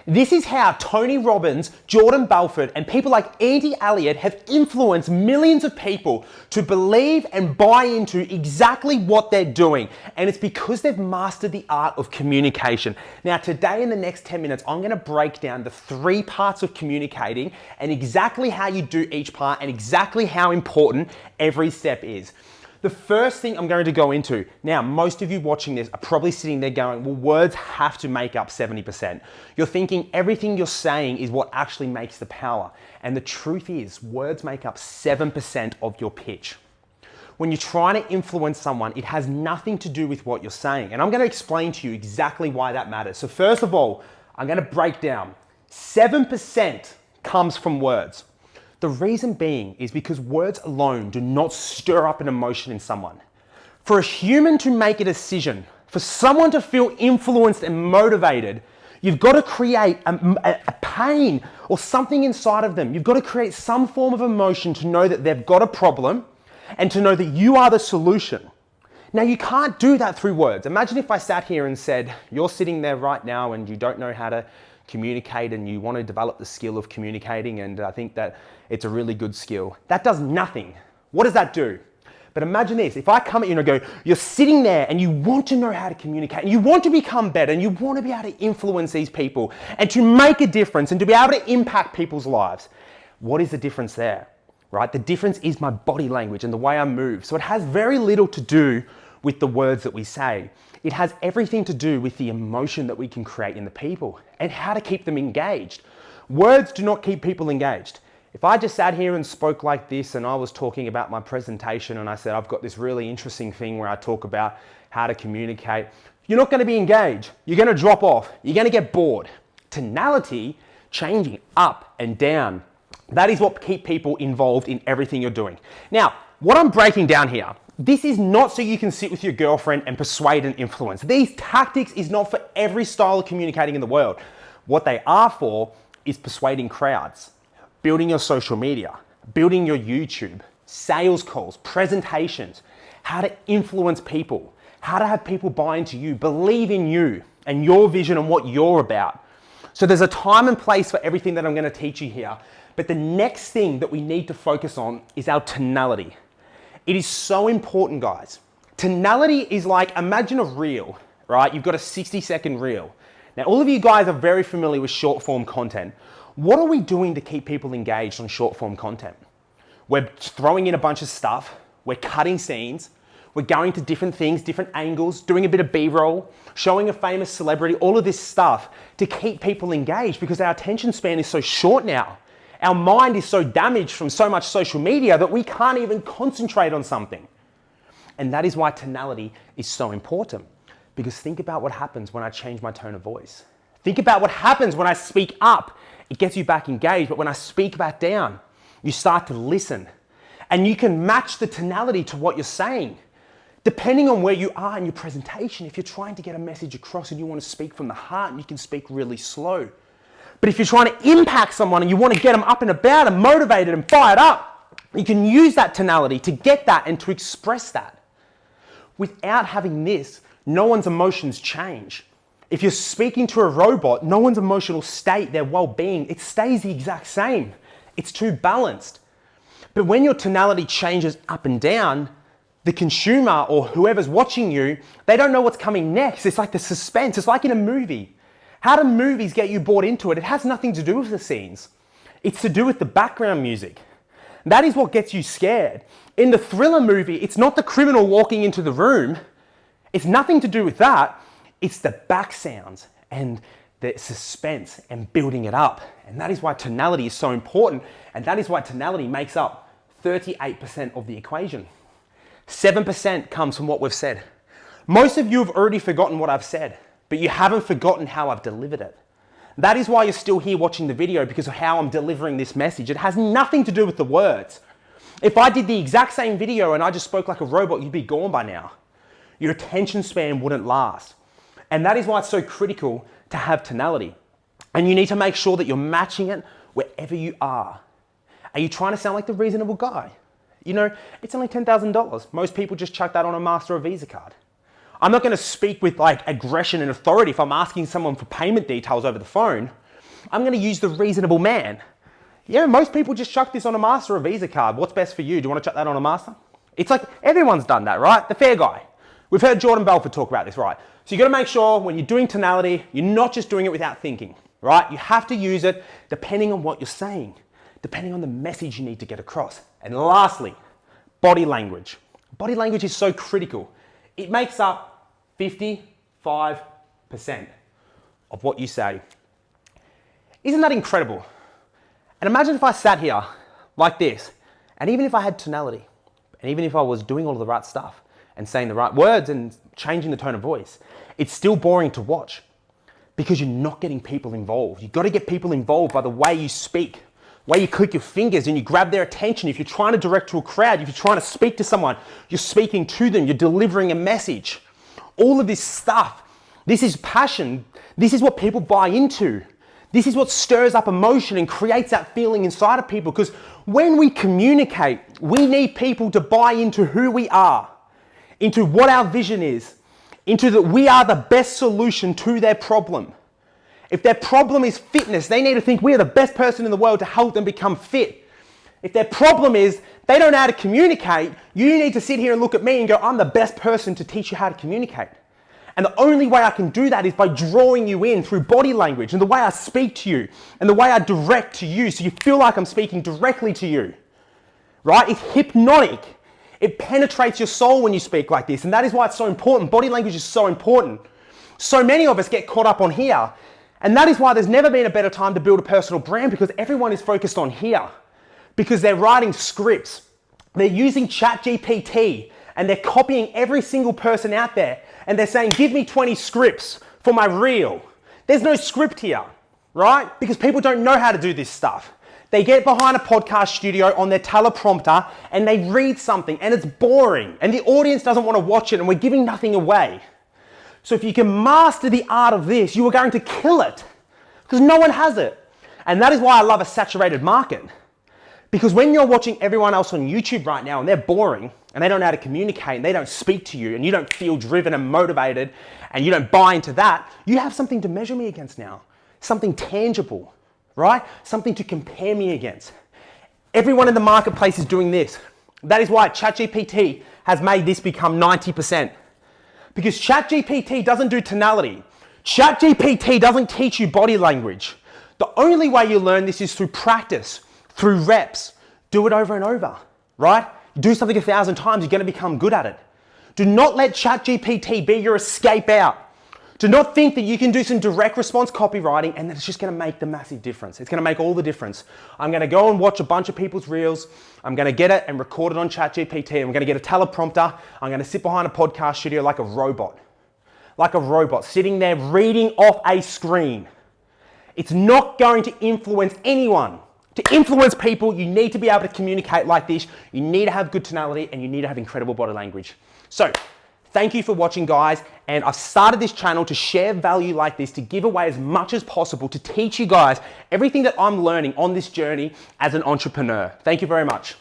This is how Tony Robbins, Jordan Belfort, and people like Andy Elliott have influenced millions of people to believe and buy into exactly what they're doing. And it's because they've mastered the art of communication. Now, today in the next 10 minutes, I'm gonna break down the 3 parts of communicating and exactly how you do each part and exactly how important every step is. The first thing I'm going to go into, now most of you watching this are probably sitting there going, well, words have to make up 70%. You're thinking everything you're saying is what actually makes the power. And the truth is, words make up 7% of your pitch. When you're trying to influence someone, it has nothing to do with what you're saying. And I'm going to explain to you exactly why that matters. So first of all, I'm going to break down 7% comes from words. The reason being is because words alone do not stir up an emotion in someone. For a human to make a decision, for someone to feel influenced and motivated, you've got to create a pain or something inside of them. You've got to create some form of emotion to know that they've got a problem and to know that you are the solution. Now, you can't do that through words. Imagine if I sat here and said, you're sitting there right now and you don't know how to communicate and you want to develop the skill of communicating, and I think that it's a really good skill. That does nothing. What does that do? But imagine this, if I come at you and I go, you're sitting there and you want to know how to communicate and you want to become better and you want to be able to influence these people and to make a difference and to be able to impact people's lives. What is the difference there, right? The difference is my body language and the way I move. So it has very little to do with the words that we say. It has everything to do with the emotion that we can create in the people and how to keep them engaged. Words do not keep people engaged. If I just sat here and spoke like this and I was talking about my presentation and I said, I've got this really interesting thing where I talk about how to communicate, you're not going to be engaged. You're going to drop off. You're going to get bored. Tonality, changing up and down, that is what keeps people involved in everything you're doing. Now, what I'm breaking down here, this is not so you can sit with your girlfriend and persuade and influence. These tactics is not for every style of communicating in the world. What they are for is persuading crowds, building your social media, building your YouTube, sales calls, presentations, how to influence people, how to have people buy into you, believe in you and your vision and what you're about. So there's a time and place for everything that I'm going to teach you here. But the next thing that we need to focus on is our tonality. It is so important, guys. Tonality is like, imagine a reel, right? You've got a 60-second reel. Now, all of you guys are very familiar with short form content. What are we doing to keep people engaged on short form content? We're throwing in a bunch of stuff. We're cutting scenes. We're going to different things, different angles, doing a bit of B-roll, showing a famous celebrity, all of this stuff to keep people engaged because our attention span is so short now. Our mind is so damaged from so much social media that we can't even concentrate on something. And that is why tonality is so important. Because think about what happens when I change my tone of voice. Think about what happens when I speak up. It gets you back engaged, but when I speak back down, you start to listen. And you can match the tonality to what you're saying. Depending on where you are in your presentation, if you're trying to get a message across and you want to speak from the heart, you can speak really slow. But if you're trying to impact someone and you want to get them up and about and motivated and fired up, you can use that tonality to get that and to express that. Without having this, no one's emotions change. If you're speaking to a robot, no one's emotional state, their well-being, it stays the exact same. It's too balanced. But when your tonality changes up and down, the consumer or whoever's watching you, they don't know what's coming next. It's like the suspense. It's like in a movie. How do movies get you bought into it? It has nothing to do with the scenes. It's to do with the background music. That is what gets you scared. In the thriller movie, it's not the criminal walking into the room. It's nothing to do with that. It's the back sounds and the suspense and building it up. And that is why tonality is so important. And that is why tonality makes up 38% of the equation. 7% comes from what we've said. Most of you have already forgotten what I've said, but you haven't forgotten how I've delivered it. That is why you're still here watching the video, because of how I'm delivering this message. It has nothing to do with the words. If I did the exact same video and I just spoke like a robot, you'd be gone by now. Your attention span wouldn't last. And that is why it's so critical to have tonality. And you need to make sure that you're matching it wherever you are. Are you trying to sound like the reasonable guy? You know, it's only $10,000. Most people just chuck that on a Master or Visa card. I'm not going to speak with like aggression and authority if I'm asking someone for payment details over the phone. I'm going to use the reasonable man. Yeah, most people just chuck this on a Master or Visa card. What's best for you? Do you want to chuck that on a Master? It's like everyone's done that, right? The fair guy. We've heard Jordan Belfort talk about this, right? So you got to make sure when you're doing tonality, you're not just doing it without thinking, right? You have to use it depending on what you're saying, depending on the message you need to get across. And lastly, body language. Body language is so critical. It makes up 55% of what you say. Isn't that incredible? And imagine if I sat here like this, and even if I had tonality, and even if I was doing all of the right stuff and saying the right words and changing the tone of voice, it's still boring to watch because you're not getting people involved. You've got to get people involved by the way you speak, the way you click your fingers and you grab their attention. If you're trying to direct to a crowd, if you're trying to speak to someone, you're speaking to them, you're delivering a message. All of this stuff, this is passion. This is what people buy into. This is what stirs up emotion and creates that feeling inside of people, because when we communicate, we need people to buy into who we are, into what our vision is, into that we are the best solution to their problem. If their problem is fitness, they need to think we are the best person in the world to help them become fit. If their problem is they don't know how to communicate, you need to sit here and look at me and go, I'm the best person to teach you how to communicate. And the only way I can do that is by drawing you in through body language and the way I speak to you and the way I direct to you so you feel like I'm speaking directly to you, right? It's hypnotic. It penetrates your soul when you speak like this. And that is why it's so important. Body language is so important. So many of us get caught up on here. And that is why there's never been a better time to build a personal brand, because everyone is focused on here, because they're writing scripts. They're using ChatGPT and they're copying every single person out there. And they're saying, give me 20 scripts for my reel. There's no script here, right? Because people don't know how to do this stuff. They get behind a podcast studio on their teleprompter and they read something and it's boring and the audience doesn't want to watch it and we're giving nothing away. So if you can master the art of this, you are going to kill it because no one has it. And that is why I love a saturated market. Because when you're watching everyone else on YouTube right now and they're boring and they don't know how to communicate and they don't speak to you and you don't feel driven and motivated and you don't buy into that, you have something to measure me against now. Something tangible, right? Something to compare me against. Everyone in the marketplace is doing this. That is why ChatGPT has made this become 90%. Because ChatGPT doesn't do tonality. ChatGPT doesn't teach you body language. The only way you learn this is through practice, through reps. Do it over and over, right? Do something 1,000 times, you're going to become good at it. Do not let ChatGPT be your escape out. Do not think that you can do some direct response copywriting and that it's just going to make the massive difference. It's going to make all the difference. I'm going to go and watch a bunch of people's reels. I'm going to get it and record it on ChatGPT. I'm going to get a teleprompter. I'm going to sit behind a podcast studio like a robot. Like a robot, sitting there reading off a screen. It's not going to influence anyone. To influence people, you need to be able to communicate like this. You need to have good tonality and you need to have incredible body language. So, thank you for watching, guys. And I've started this channel to share value like this, to give away as much as possible, to teach you guys everything that I'm learning on this journey as an entrepreneur. Thank you very much.